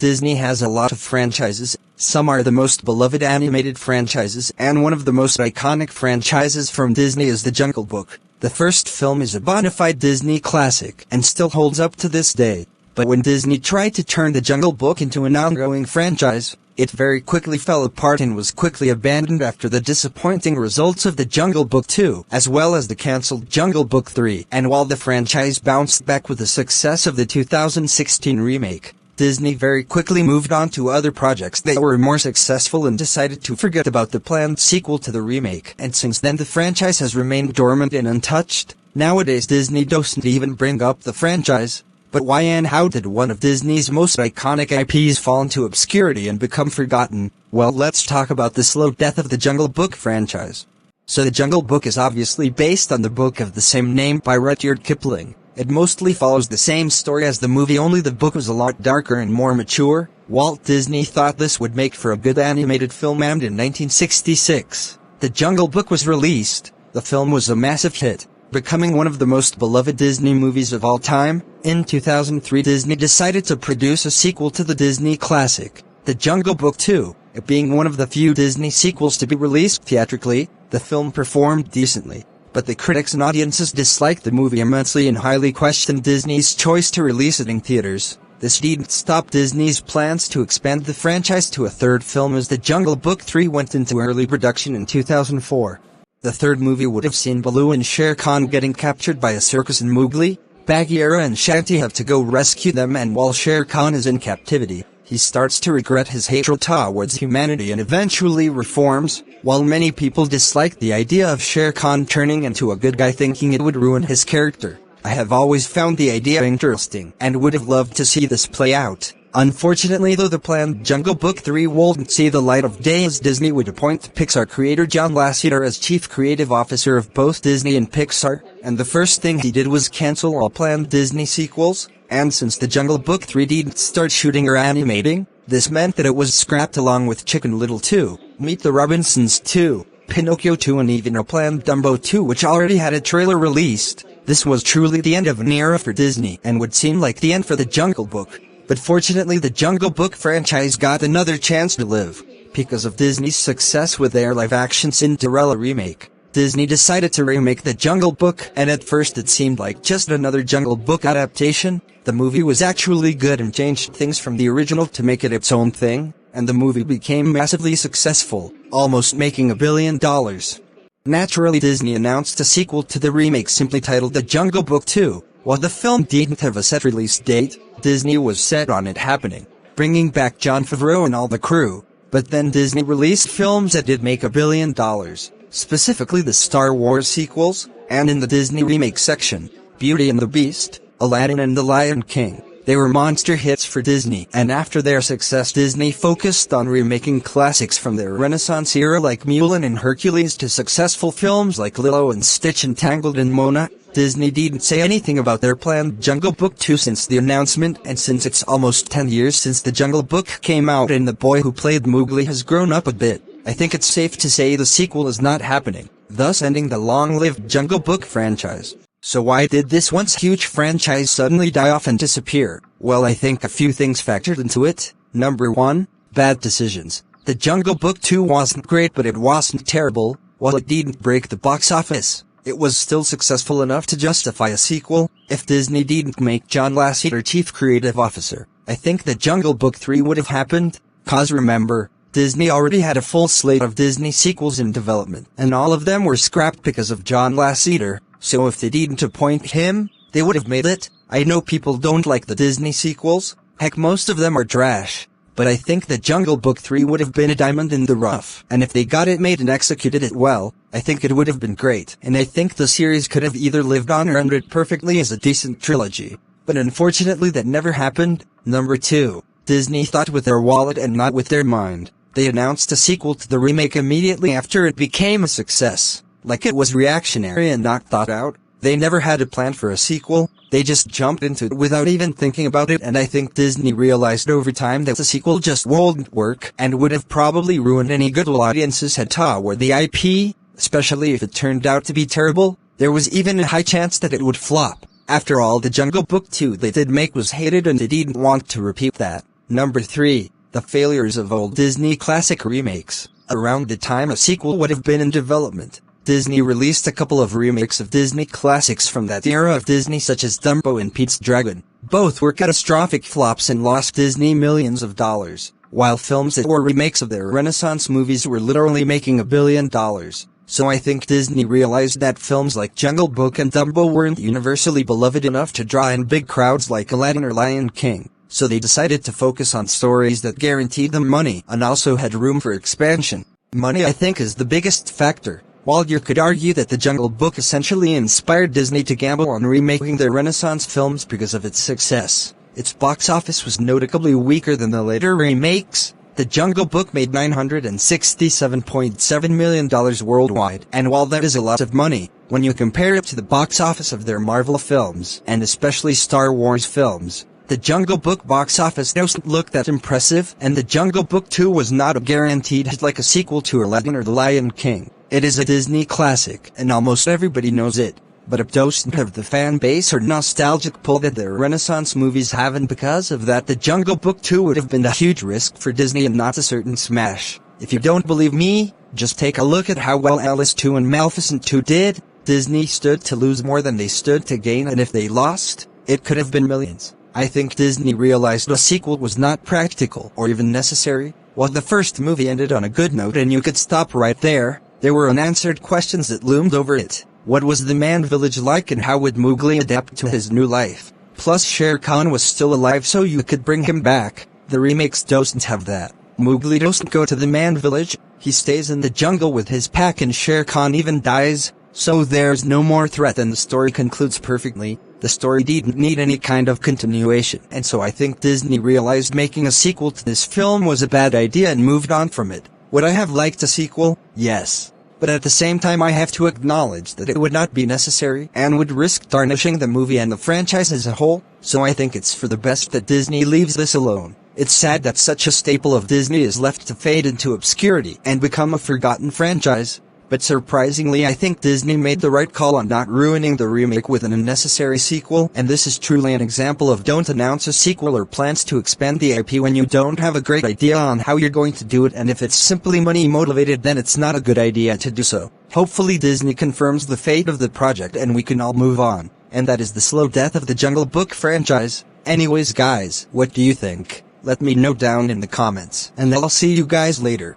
Disney has a lot of franchises. Some are the most beloved animated franchises, and one of the most iconic franchises from Disney is The Jungle Book. The first film is a bona fide Disney classic, and still holds up to this day. But when Disney tried to turn The Jungle Book into an ongoing franchise, it very quickly fell apart and was quickly abandoned after the disappointing results of The Jungle Book 2, as well as the cancelled Jungle Book 3. And while the franchise bounced back with the success of the 2016 remake, Disney very quickly moved on to other projects that were more successful and decided to forget about the planned sequel to the remake. And since then the franchise has remained dormant and untouched. Nowadays Disney doesn't even bring up the franchise. But why and how did one of Disney's most iconic IPs fall into obscurity and become forgotten? Well, let's talk about the slow death of the Jungle Book franchise. So the Jungle Book is obviously based on the book of the same name by Rudyard Kipling. It mostly follows the same story as the movie, only the book was a lot darker and more mature. Walt Disney thought this would make for a good animated film, and in 1966, The Jungle Book was released. The film was a massive hit, becoming one of the most beloved Disney movies of all time. In 2003, Disney decided to produce a sequel to the Disney classic, The Jungle Book 2. It being one of the few Disney sequels to be released theatrically, the film performed decently. But the critics and audiences disliked the movie immensely and highly questioned Disney's choice to release it in theaters. This didn't stop Disney's plans to expand the franchise to a third film, as The Jungle Book 3 went into early production in 2004. The third movie would have seen Baloo and Shere Khan getting captured by a circus, and Mowgli, Bagheera and Shanti have to go rescue them, and while Shere Khan is in captivity, he starts to regret his hatred towards humanity and eventually reforms. While many people dislike the idea of Shere Khan turning into a good guy, thinking it would ruin his character, I have always found the idea interesting and would have loved to see this play out. Unfortunately though, the planned Jungle Book 3 won't see the light of day, as Disney would appoint Pixar creator John Lasseter as chief creative officer of both Disney and Pixar, and the first thing he did was cancel all planned Disney sequels. And since The Jungle Book 3 didn't start shooting or animating, this meant that it was scrapped along with Chicken Little 2, Meet the Robinsons 2, Pinocchio 2 and even a planned Dumbo 2, which already had a trailer released. This was truly the end of an era for Disney and would seem like the end for The Jungle Book. But fortunately the Jungle Book franchise got another chance to live. Because of Disney's success with their live-action Cinderella remake, Disney decided to remake The Jungle Book, and at first it seemed like just another Jungle Book adaptation. The movie was actually good and changed things from the original to make it its own thing, and the movie became massively successful, almost making $1 billion. Naturally, Disney announced a sequel to the remake simply titled The Jungle Book 2. While the film didn't have a set release date, Disney was set on it happening, bringing back Jon Favreau and all the crew. But then Disney released films that did make $1 billion, specifically the Star Wars sequels, and in the Disney remake section, Beauty and the Beast, Aladdin and the Lion King. They were monster hits for Disney, and after their success Disney focused on remaking classics from their Renaissance era like Mulan and Hercules to successful films like Lilo and Stitch and Tangled and Mona. Disney didn't say anything about their planned Jungle Book 2 since the announcement, and since it's almost 10 years since The Jungle Book came out and the boy who played Mowgli has grown up a bit, I think it's safe to say the sequel is not happening, thus ending the long-lived Jungle Book franchise. So why did this once huge franchise suddenly die off and disappear? Well, I think a few things factored into it. Number 1, bad decisions. The Jungle Book 2 wasn't great, but it wasn't terrible. While it didn't break the box office, it was still successful enough to justify a sequel. If Disney didn't make John Lasseter chief creative officer, I think The Jungle Book 3 would have happened. Cause remember, Disney already had a full slate of Disney sequels in development, and all of them were scrapped because of John Lasseter. So if they didn't appoint him, they would have made it. I know people don't like the Disney sequels, heck most of them are trash, but I think The Jungle Book 3 would have been a diamond in the rough, and if they got it made and executed it well, I think it would have been great, and I think the series could have either lived on or ended perfectly as a decent trilogy. But unfortunately that never happened. Number 2, Disney thought with their wallet and not with their mind. They announced a sequel to the remake immediately after it became a success. Like it was reactionary and not thought out. They never had a plan for a sequel, they just jumped into it without even thinking about it, and I think Disney realized over time that the sequel just wouldn't work and would have probably ruined any goodwill audiences had toward the IP, especially if it turned out to be terrible. There was even a high chance that it would flop. After all, The Jungle Book 2 they did make was hated and they didn't want to repeat that. Number 3. The failures of old Disney classic remakes. Around the time a sequel would have been in development, Disney released a couple of remakes of Disney classics from that era of Disney, such as Dumbo and Pete's Dragon. Both were catastrophic flops and lost Disney millions of dollars, while films that were remakes of their Renaissance movies were literally making $1 billion. So I think Disney realized that films like Jungle Book and Dumbo weren't universally beloved enough to draw in big crowds like Aladdin or Lion King. So they decided to focus on stories that guaranteed them money and also had room for expansion. Money, I think, is the biggest factor. While you could argue that the Jungle Book essentially inspired Disney to gamble on remaking their Renaissance films because of its success, its box office was notably weaker than the later remakes. The Jungle Book made $967.7 million worldwide, and while that is a lot of money, when you compare it to the box office of their Marvel films, and especially Star Wars films, the Jungle Book box office doesn't look that impressive, and the Jungle Book 2 was not a guaranteed hit like a sequel to Aladdin or The Lion King. It is a Disney classic, and almost everybody knows it, but it doesn't have the fan base or nostalgic pull that their Renaissance movies have, and because of that the Jungle Book 2 would have been a huge risk for Disney and not a certain smash. If you don't believe me, just take a look at how well Alice 2 and Maleficent 2 did. Disney stood to lose more than they stood to gain, and if they lost, it could have been millions. I think Disney realized a sequel was not practical or even necessary. While the first movie ended on a good note and you could stop right there, there were unanswered questions that loomed over it. What was the Man Village like, and how would Mowgli adapt to his new life? Plus Shere Khan was still alive, so you could bring him back. The remakes doesn't have that. Mowgli doesn't go to the Man Village, he stays in the jungle with his pack, and Shere Khan even dies, so there's no more threat, and the story concludes perfectly. The story didn't need any kind of continuation, and so I think Disney realized making a sequel to this film was a bad idea and moved on from it. Would I have liked a sequel? Yes. But at the same time I have to acknowledge that it would not be necessary and would risk tarnishing the movie and the franchise as a whole, so I think it's for the best that Disney leaves this alone. It's sad that such a staple of Disney is left to fade into obscurity and become a forgotten franchise. But surprisingly, I think Disney made the right call on not ruining the remake with an unnecessary sequel, and this is truly an example of don't announce a sequel or plans to expand the IP when you don't have a great idea on how you're going to do it, and if it's simply money motivated then it's not a good idea to do so. Hopefully Disney confirms the fate of the project and we can all move on, and that is the slow death of the Jungle Book franchise. Anyways guys, what do you think? Let me know down in the comments, and I'll see you guys later.